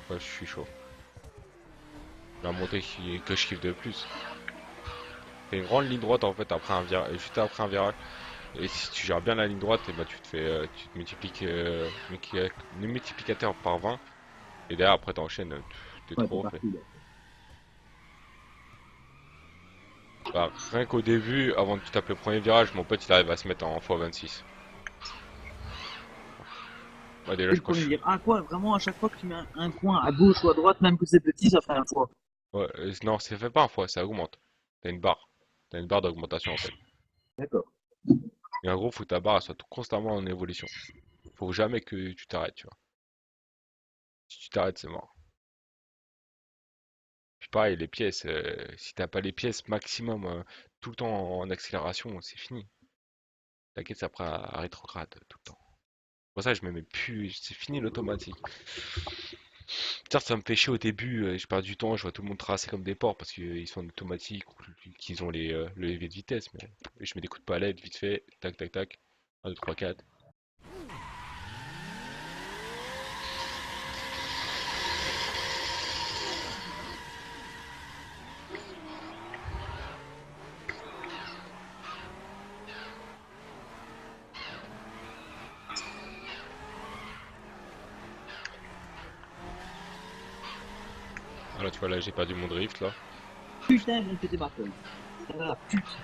Ouais, je suis chaud. La montée que je kiffe de plus. C'est une grande ligne droite en fait après un virage, juste après un virage. Et si tu gères bien la ligne droite, et bah tu te fais, tu te multiplies le multiplicateur par 20. Et derrière après t'enchaînes, t'es Ouais, t'es trop refait. parti là. Bah, rien qu'au début, avant que tu tapes le premier virage, mon pote il arrive à se mettre en x26. Moi déjà Et je le crois que premier je dire, ah quoi, vraiment, à chaque fois que tu mets un coin à gauche ou à droite, même que c'est petit, ça fait un fois. Ouais, non, ça fait pas un fois, ça augmente. T'as une barre. T'as une barre d'augmentation en fait. D'accord. Et en gros, faut que ta barre elle soit constamment en évolution. Faut jamais que tu t'arrêtes, tu vois. Si tu t'arrêtes, c'est mort. Puis pareil, les pièces, si t'as pas les pièces maximum tout le temps en accélération, c'est fini. Ta caisse après à rétrograde tout le temps. Pour ça, je me mets plus, c'est fini l'automatique. Certes, ça me fait chier au début, je perds du temps, je vois tout le monde tracer comme des porcs parce qu'ils sont en automatique ou qu'ils ont le levier de vitesse, mais je mets des coups de palette vite fait, tac tac tac, 1, 2, 3, 4. Voilà, tu vois, là j'ai perdu mon drift là. Putain, ils vont me péter ma colle. Ah, putain.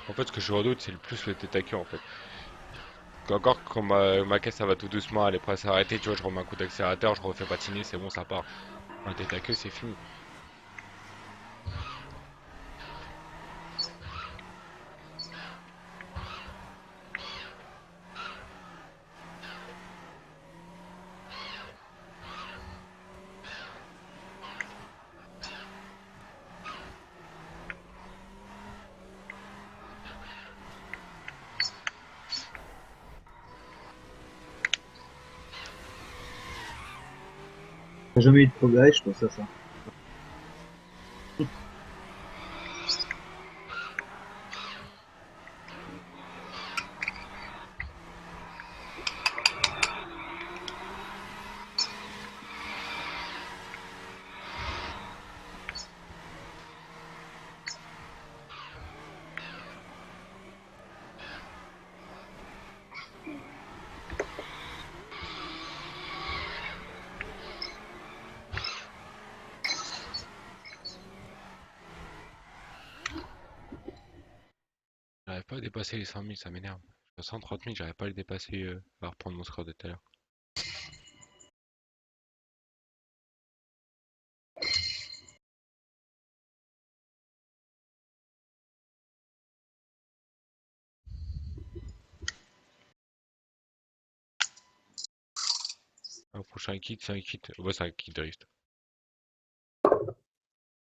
En fait, ce que je redoute, c'est le plus le tête à queue en fait. Encore quand ma caisse ça va tout doucement, elle est prête à s'arrêter, tu vois, je remets un coup d'accélérateur, je refais patiner, c'est bon, ça part. Un tête à queue, c'est fini. T'as jamais eu de progrès, je pense à ça. J'arrive pas à dépasser les 100 000, ça m'énerve. Je suis à 130 000, j'arrive pas à le dépasser, à reprendre mon score de tout à l'heure. Un prochain kit, c'est un kit. Ouais, c'est un kit drift.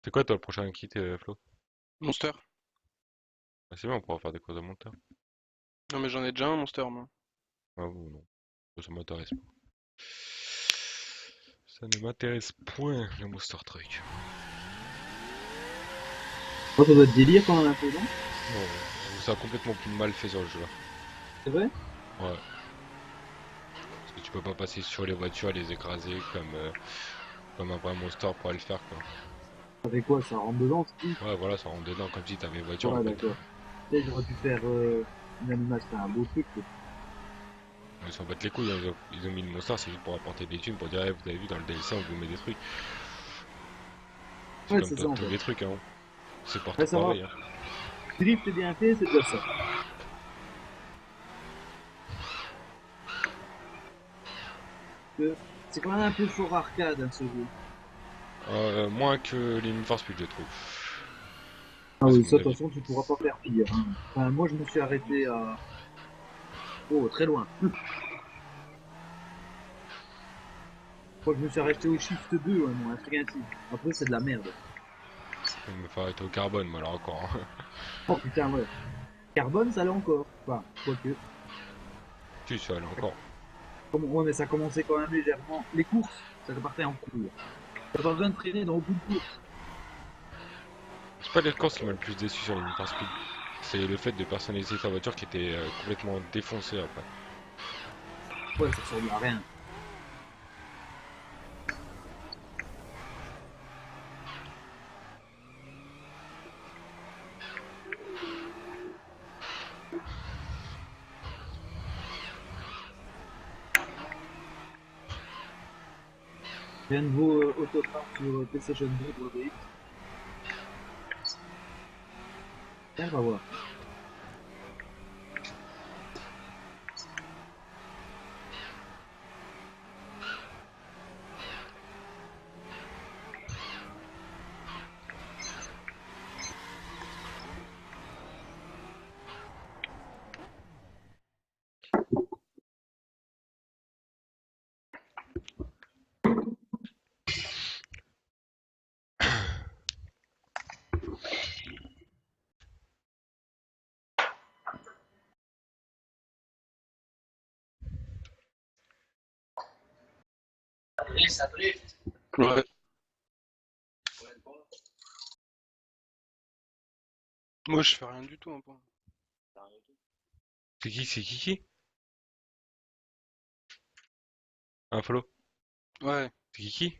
C'est quoi toi le prochain kit, Flo? Monster. Ah, c'est bien, on pourra faire des courses de monteur. Non mais j'en ai déjà un Monster moi. Ah ou non, ça m'intéresse pas. Ça ne m'intéresse point, le monster truck. Moi, ça doit être délire quand même un peu, non? Non, je trouve ça complètement mal fait sur le jeu là. C'est vrai? Ouais, parce que tu peux pas passer sur les voitures, les écraser comme un vrai monster pourrait le faire quoi. Ça fait quoi? Ça rentre dedans, c'est tout? Ouais, voilà, ça rentre dedans comme si t'avais une voiture en Ouais, fait. d'accord. Tu sais, j'aurais pu faire une animation, c'est un beau truc, quoi. Ils s'en battent les couilles, hein, ils ont mis le monster, c'est juste pour apporter des thunes, pour dire, eh, vous avez vu dans le DLC, on vous met des trucs. C'est Ouais, comme c'est ça en tous fait. les trucs, hein. C'est Ouais, partout ça va. pareil, hein. Drift est bien fait, c'est déjà ça. Que c'est quand même un peu fort arcade, hein, ce jeu. Moins que les Need for Speed, je trouve. Ah Moi, c'est oui, mon ça, de toute avis. façon, tu pourras pas faire pire, hein. Enfin, moi, je me suis arrêté à... Oh, très loin. Moi, je me suis arrêté au Shift 2, ouais, moi, un truc ainsi. Après, c'est de la merde. Je vais me faire arrêter au carbone, moi, là encore, hein. Oh putain, ouais. Carbone, ça l'est encore. Enfin, quoique. Si, ça allait encore. Ouais, mais ça commençait quand même légèrement. Les courses, ça repartait en cours. T'as pas besoin de traîner dans beaucoup de courses. C'est pas les courses qui m'a le plus déçu sur les Need for Speed. C'est le fait de personnaliser ta voiture qui était complètement défoncée après. Ouais, ça ressemble à rien. J'ai un nouveau autographe sur PlayStation 2 pour le VX. Tiens, on va voir. Ouais. Moi, je fais rien du tout, hein, pour- C'est qui? Un follow? Ouais. C'est qui?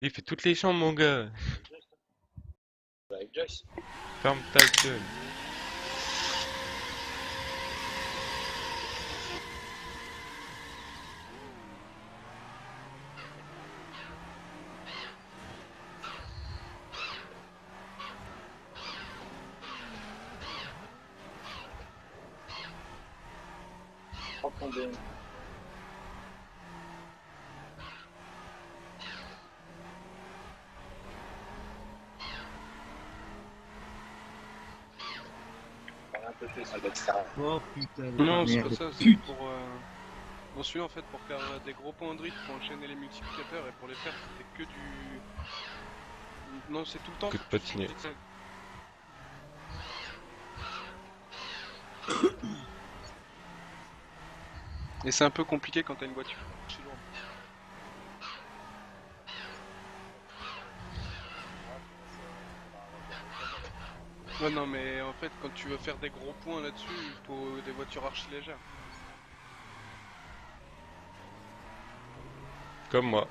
Il fait toutes les chambres, mon gars. Ferme ta gueule. Oh putain, Non, c'est pas merde. ça, c'est pour... Dans celui-là, en fait, pour faire des gros points de drift, pour enchaîner les multiplicateurs, et pour les faire, c'était que du... Non, c'est tout le temps... Que de patiner. Et c'est un peu compliqué quand t'as une voiture aussi lourde. Ouais, non, mais en fait, quand tu veux faire des gros points là-dessus, il faut des voitures archi légères. Comme moi.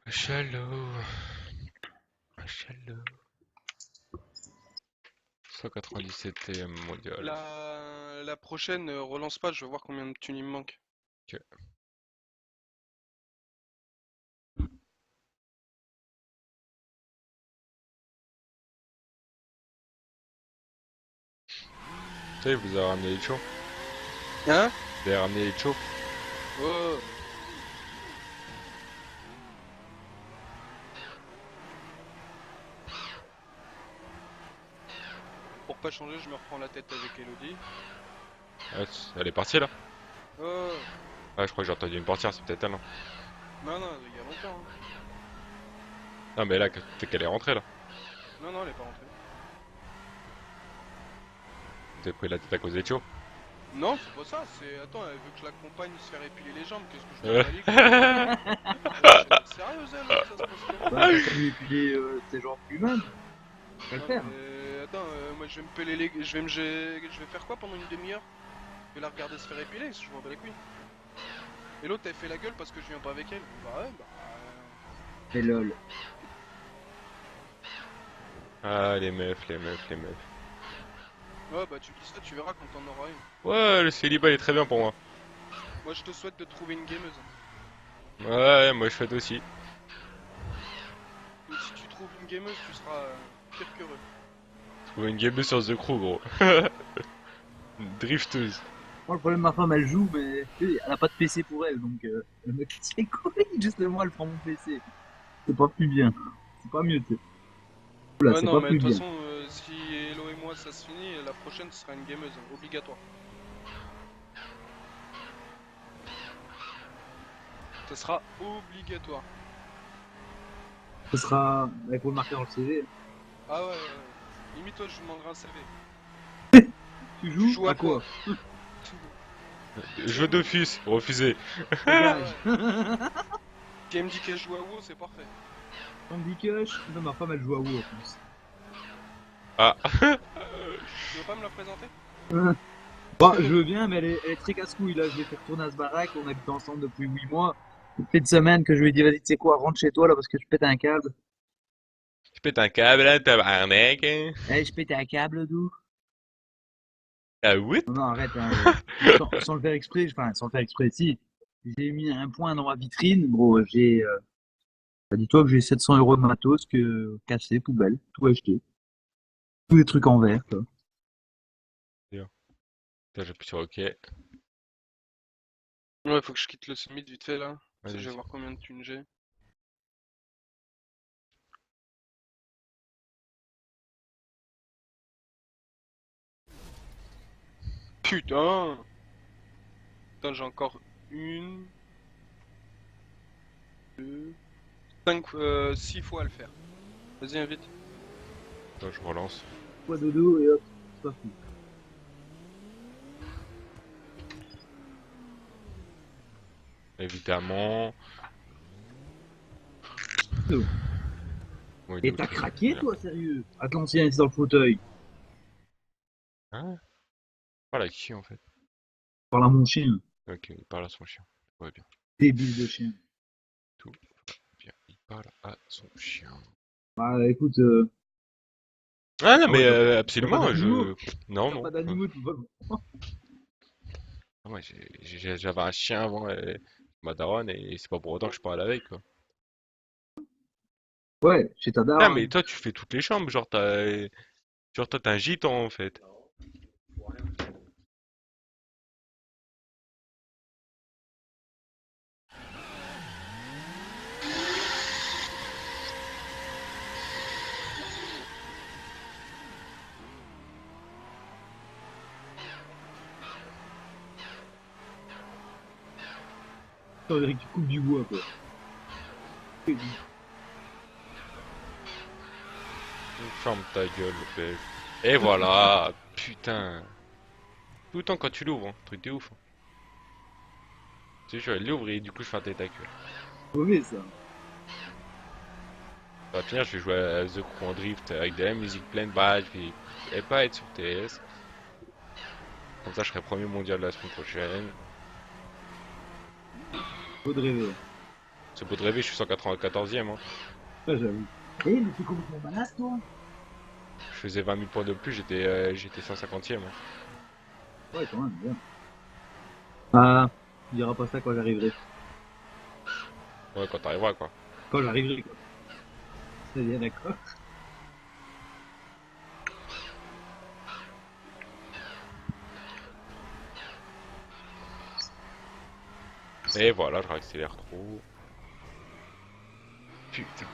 Chalot. Chalot. 197 TM mondial. La prochaine, relance pas, je veux voir combien de thunes il me manque. Ok. Ça y est, vous avez ramené les chauds? Hein? Vous avez ramené les chauds? Oh. Pour pas changer, je me reprends la tête avec Elodie. Ah, elle est partie là? Oh. Ah, je crois que j'ai entendu une portière, c'est peut-être elle, hein. Non, non, il y a longtemps. Hein. Non, mais là, c'est qu'elle est rentrée là. Non, non, elle est pas rentrée. Vous avez pris la tête à cause des chiots. Non, c'est pas ça, c'est... Attends, elle veut que je l'accompagne se faire épiler les jambes, qu'est-ce que je Euh. fais sérieux, elle, ça se passe comment? Bah, t'as lui épiler tes jambes lui-même. Tu vas le Non, faire. mais attends, moi je vais me peler les... Je vais faire quoi pendant une demi-heure? Je vais la regarder se faire épiler, je m'en bats les couilles. Et l'autre, elle fait la gueule parce que je viens pas avec elle. Bah ouais, bah... Et lol. Ah, les meufs, les meufs, les meufs. Ouais, bah tu dis ça, tu verras quand t'en auras une. Ouais, le célibat il est très bien pour moi. Moi je te souhaite de trouver une gameuse. Ouais, moi je souhaite aussi. Et si tu trouves une gameuse, tu seras pire qu'heureux. Trouver une gameuse sur The Crew, gros. Une drifteuse. Moi, le problème, ma femme, elle joue, mais elle a pas de PC pour elle, donc elle me casse les couilles. Justement, elle prend mon PC. C'est pas plus bien. C'est pas mieux, tu sais. Oula, Ouais, c'est non, pas mais plus de toute bien. façon, si Hello et moi ça se finit, la prochaine ce sera une gameuse, obligatoire. Ça sera obligatoire. Ce sera. Il faut le marquer dans le CV. Ah ouais, limite toi je vous demanderai un CV. Tu Tu joues à quoi Jeu Dofus, refusé. Dégage. Si elle me dit qu'elle joue à WoW, c'est parfait. Candy Crush. Non, ma femme, elle joue à WoW en plus. Ah, Tu veux pas me la présenter? Bon, je veux bien, mais elle est très casse-couille là. Je l'ai fait retourner à ce baraque. On habite ensemble depuis 8 mois. Ça fait une semaine que je lui ai dit, vas-y, tu sais quoi, rentre chez toi là parce que je pète un câble. tu pètes un câble là, tabarnak, hein. Eh, je pète un câble, d'où? Ah oui? Non, non, arrête, hein, sans le faire exprès, enfin, sans le faire exprès, si. J'ai mis un point dans ma vitrine, gros, bah, dis-toi que j'ai 700 euros de matos que cassé, poubelle, tout acheté. Tous des trucs en verre, quoi. Bien. Putain, j'appuie sur OK. Ouais, faut que je quitte le summit vite fait là. Tu sais, Vas-y, je vais vas-y. voir combien de thunes j'ai. Putain! Putain, j'ai encore une, deux, cinq, 6 fois à le faire. Vas-y, invite. Attends, je relance. Quoi dodo et hop, c'est pas fou. Évidemment. Oh. Oui, Et d'autres t'as trucs, craqué, bien. toi, sérieux? À te l'ancien, ici dans le fauteuil. Hein? Parle à qui en fait? Parle à mon chien. Ok, il parle à son chien. Ouais, bien. Débile de chien. Tout bien. Il parle à son chien. Bah, écoute, Ah non, ah mais ouais, t'as pas absolument, d'animaux. Non, T'as non. pas d'animaux, tu vas. Ah, moi, j'avais un chien avant ma daronne et c'est pas pour autant que je parle avec, quoi. Ouais, chez ta Ah, mais daronne. toi, tu fais toutes les chambres, genre, toi, t'es un gitan, en fait. Ça veut dire que tu coupes du bois, quoi. Ferme ta gueule, le père. Et voilà, putain. Tout le temps quand tu l'ouvres, hein. Truc de ouf, hein. Tu sais, je vais l'ouvrir et du coup, je fais un tête-à-queue. Mauvais, ça. Ça va finir, je vais jouer à The Crew en drift avec de la musique pleine, bah, je vais pas être sur TS. Comme ça, je serai premier mondial la semaine prochaine. Faut de rêver. C'est beau de rêver, je suis 194e, hein. Ouais, j'avoue. Eh, mais t'es complètement malade, toi. Je faisais 20 000 points de plus, j'étais 150e, hein. Ouais, quand même, bien. Ah, tu diras pas ça quand j'arriverai. Ouais, quand t'arriveras, quoi. Quand j'arriverai, quoi. C'est bien d'accord. Et voilà, je réaccélère trop. Putain.